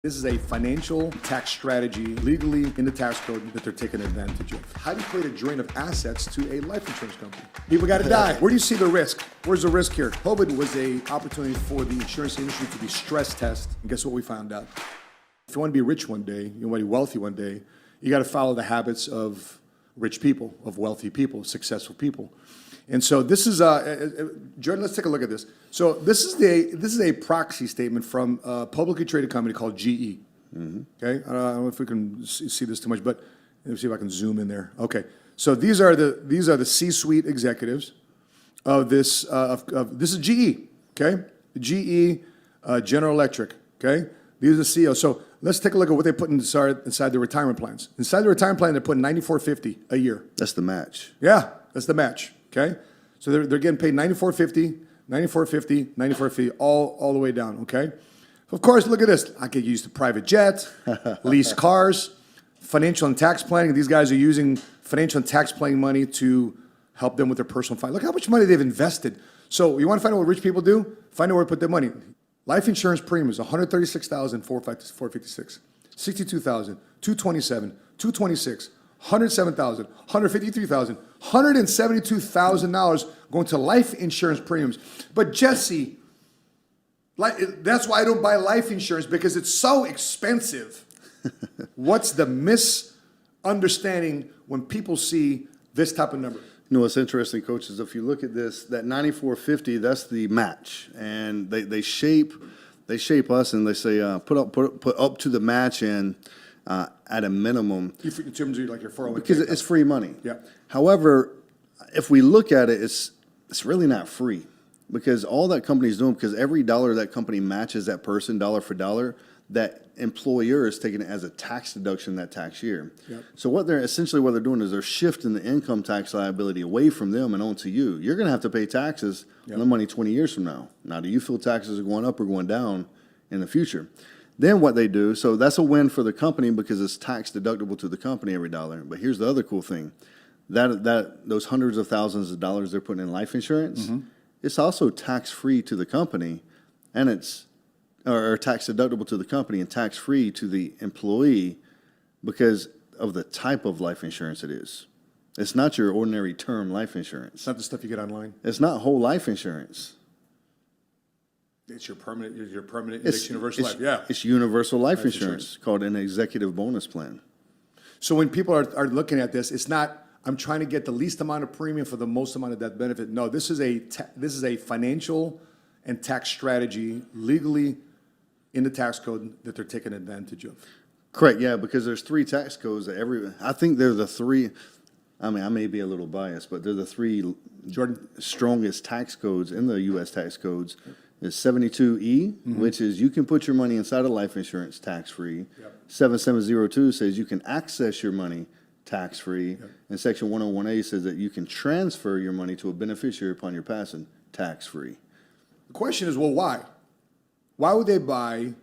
This is a financial tax strategy legally in the tax code that they're taking advantage of. How do you create a drain of assets to a life insurance company? People got to die. Where do you see the risk? Where's the risk here? COVID was an opportunity for the insurance industry to be stress tested. And guess what we found out? If you want to be rich one day, you want to be wealthy one day, you got to follow the habits of rich people, of wealthy people, successful people. And so this is, Jordan, let's take a look at this. So this is a proxy statement from a publicly traded company called GE. Mm-hmm. Okay, I don't know if we can see this too much, but let me see if I can zoom in there. Okay, so these are the C-suite executives of this. This is GE. Okay, GE, General Electric. Okay, these are the CEOs. So let's take a look at what they put inside the retirement plans. Inside the retirement plan, they're putting $94.50 a year. That's the match. Yeah, that's the match. Okay, so they're getting paid $94.50 all the way down. Okay, of course, look at this. I could use the private jet, lease cars, financial and tax planning. These guys are using financial and tax planning money to help them with their personal finance. Look how much money they've invested. So you want to find out what rich people do? Find out where to put their money. Life insurance premiums: $136,456, $62,000, $227, $226. $107,000, $153,000, $172,000 going to life insurance premiums. But Jesse, that's why I don't buy life insurance, because it's so expensive. What's the misunderstanding when people see this type of number? You know what's interesting, Coach, is if you look at this, that 9450, that's the match, and they shape us, and they say put up to the match and. At a minimum. In terms of like your 401k. Because it's free money. Yeah. However, if we look at it, it's really not free, because all that company is doing, because every dollar that company matches that person dollar for dollar, that employer is taking it as a tax deduction that tax year. Yep. So what they're doing is they're shifting the income tax liability away from them and onto you. You're going to have to pay taxes on the money 20 years from now. Now, do you feel taxes are going up or going down in the future? Then what they do, so that's a win for the company because it's tax deductible to the company every dollar. But here's the other cool thing. That those hundreds of thousands of dollars they're putting in life insurance, it's also tax-free to the company, and it's or tax deductible to the company and tax-free to the employee because of the type of life insurance it is. It's not your ordinary term life insurance. It's not the stuff you get online. It's not whole life insurance. It's your permanent universal life. Yeah. It's universal life insurance called an executive bonus plan. So when people are looking at this, it's not, I'm trying to get the least amount of premium for the most amount of death benefit. No, this is a financial and tax strategy legally in the tax code that they're taking advantage of. Correct. Yeah, because there's three tax codes that I think they're the three. I mean, I may be a little biased, but they're the three strongest tax codes in the U.S. tax codes. Is 72E, which is you can put your money inside of life insurance tax-free. Yep. 7702 says you can access your money tax-free. Yep. And Section 101A says that you can transfer your money to a beneficiary upon your passing tax-free. The question is, well, why? Why would they buy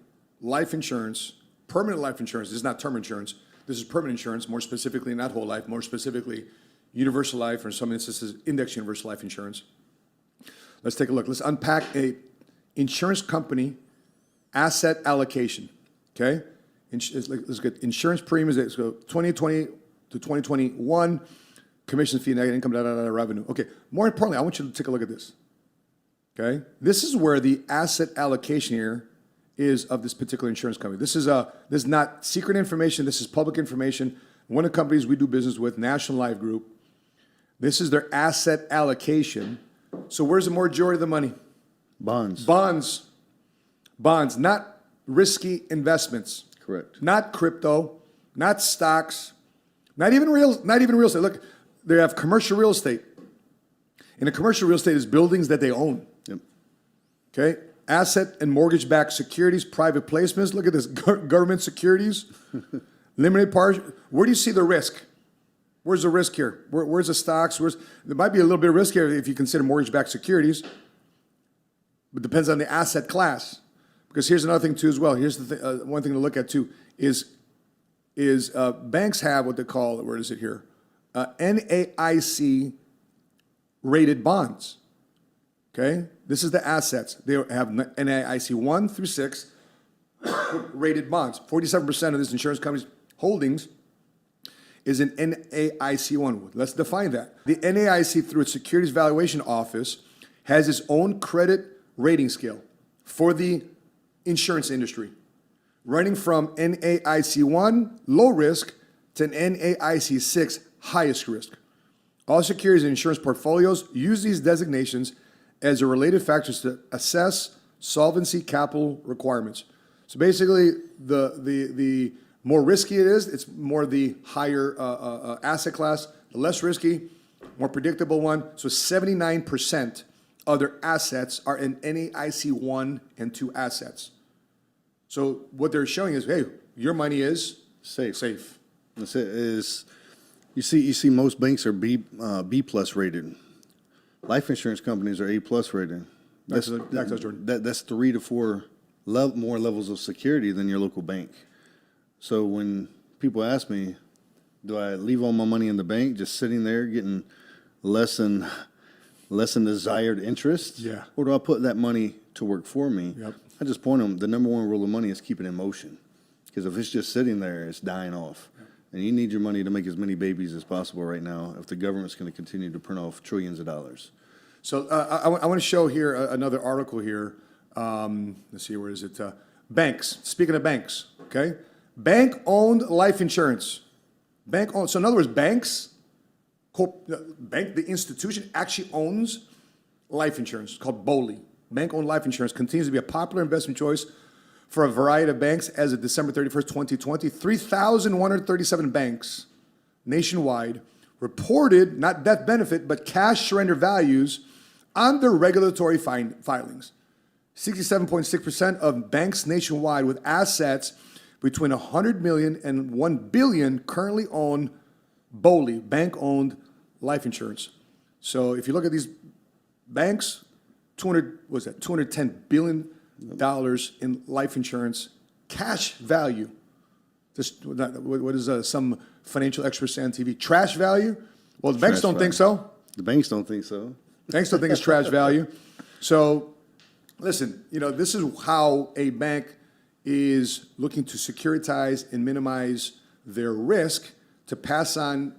life insurance, permanent life insurance? This is not term insurance. This is permanent insurance, more specifically not whole life, more specifically universal life, or in some instances, index universal life insurance. Let's take a look. Let's unpack a insurance company asset allocation, okay? Let's get insurance premiums. Let's go 2020 to 2021, commission fee, negative income, revenue. Okay, more importantly, I want you to take a look at this, okay? This is where the asset allocation here is of this particular insurance company. This is not secret information. This is public information. One of the companies we do business with, National Life Group, this is their asset allocation. So where's the majority of the money? Bonds, not risky investments. Correct. Not crypto, not stocks, not even real estate. Look, they have commercial real estate. And the commercial real estate is buildings that they own. Yep. Okay? Asset and mortgage-backed securities, private placements. Look at this, government securities, limited partners. Where do you see the risk? Where's the risk here? Where's the stocks? There might be a little bit of risk here if you consider mortgage-backed securities. But it depends on the asset class. Because here's another thing too as well. Here's the one thing to look at too is banks have what they call, where is it here? NAIC rated bonds. Okay? This is the assets. They have NAIC 1 through 6. rated bonds. 47% of this insurance company's holdings is an NAIC1. Let's define that. The NAIC, through its Securities Valuation Office, has its own credit rating scale for the insurance industry, running from NAIC1, low risk, to NAIC6, highest risk. All securities and insurance portfolios use these designations as the related factors to assess solvency capital requirements. So basically, the more risky it is, it's more the higher asset class, the less risky, more predictable one. So 79% of their assets are in NAIC 1 and 2 assets. So what they're showing is, hey, your money is safe. That's it. You see most banks are B plus rated. Life insurance companies are A plus rated. That's 3 to 4 more levels of security than your local bank. So when people ask me, do I leave all my money in the bank just sitting there getting less than desired interest? Yeah. Or do I put that money to work for me? Yep. I just point them, the number one rule of money is keep it in motion. Because if it's just sitting there, it's dying off. Yep. And you need your money to make as many babies as possible right now if the government's going to continue to print off trillions of dollars. So I want to show here another article here. Let's see, where is it? Banks. Speaking of banks, okay? Bank-owned life insurance. Bank-owned. So in other words, the institution actually owns life insurance. It's called BOLI. Bank-owned life insurance continues to be a popular investment choice for a variety of banks. As of December 31st, 2020, 3,137 banks nationwide reported not death benefit, but cash surrender values on their regulatory filings. 67.6% of banks nationwide with assets between 100 million and 1 billion currently own BOLI, bank-owned life insurance. So if you look at these banks, $210 billion in life insurance cash value. Just what is some financial expert say on TV? Trash value? Well, the banks don't think so. The banks don't think so. Banks don't think it's trash value. So, listen, this is how a bank is looking to securitize and minimize their risk to pass on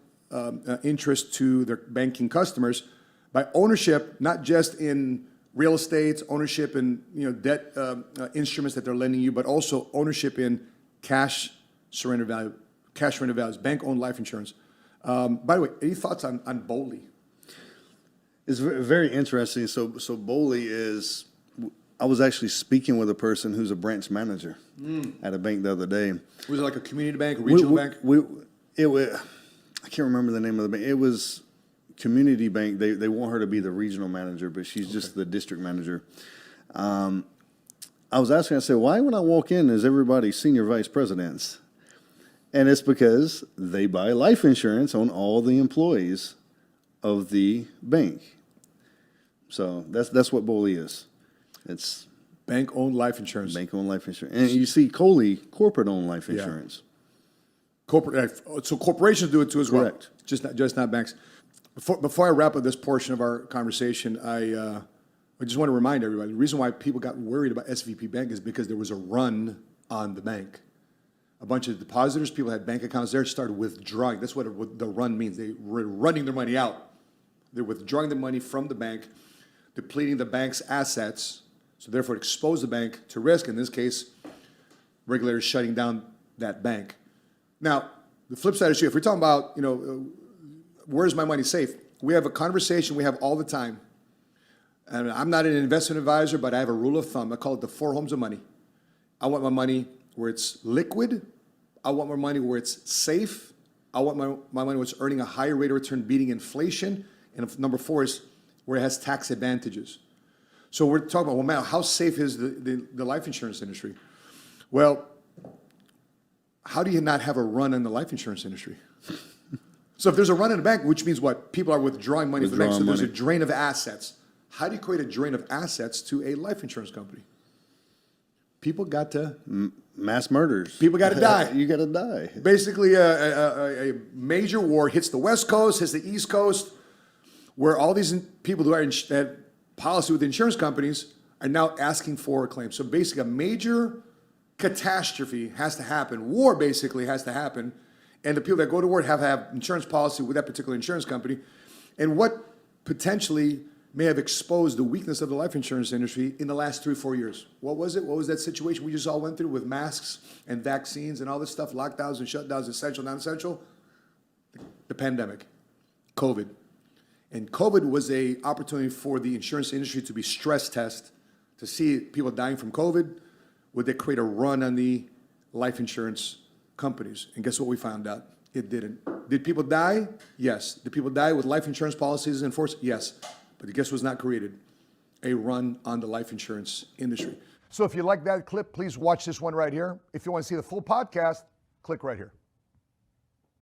interest to their banking customers by ownership, not just in real estate, ownership in debt instruments that they're lending you, but also ownership in cash surrender values, bank-owned life insurance. By the way, any thoughts on BOLI? It's very interesting. So BOLI is, I was actually speaking with a person who's a branch manager at a bank the other day. Was it like a community bank, a regional bank? I can't remember the name of the bank. It was community bank. They want her to be the regional manager, but she's just the district manager. I was asking, I said, why when I walk in is everybody senior vice presidents? And it's because they buy life insurance on all the employees of the bank. So that's what BOLI is. It's bank-owned life insurance. Bank-owned life insurance. And you see COLI, corporate-owned life insurance. So corporations do it too as well. Correct. Just not banks. Before I wrap up this portion of our conversation, I just want to remind everybody, the reason why people got worried about SVP Bank is because there was a run on the bank. A bunch of depositors, people had bank accounts there, started withdrawing. That's what the run means. They were running their money out. They're withdrawing the money from the bank, depleting the bank's assets, so therefore it exposed the bank to risk. In this case, regulators shutting down that bank. Now, the flip side is, if we're talking about, where's my money safe? We have a conversation we have all the time. And I'm not an investment advisor, but I have a rule of thumb. I call it the 4 homes of money. I want my money where it's liquid. I want my money where it's safe. I want my money where it's earning a higher rate of return, beating inflation. And number 4 is where it has tax advantages. So we're talking about, well, man, how safe is the life insurance industry? Well, how do you not have a run in the life insurance industry? So if there's a run in the bank, which means what? People are withdrawing money from the bank, so there's a drain of assets. How do you create a drain of assets to a life insurance company? People got to... Mass murders. People got to die. You got to die. Basically, a major war hits the West Coast, hits the East Coast, where all these people who had policy with insurance companies are now asking for a claim. So basically, a major catastrophe has to happen, war basically has to happen, and the people that go to work have to have insurance policy with that particular insurance company, and what potentially may have exposed the weakness of the life insurance industry in the last 3 or 4 years. What was it? What was that situation we just all went through with masks and vaccines and all this stuff, lockdowns and shutdowns, essential, non-essential? The pandemic, COVID. And COVID was an opportunity for the insurance industry to be stress test, to see people dying from COVID. Would they create a run on the life insurance companies? And guess what we found out? It didn't. Did people die? Yes. Did people die with life insurance policies in force? Yes. But guess what's not created? A run on the life insurance industry. So if you like that clip, please watch this one right here. If you want to see the full podcast, click right here.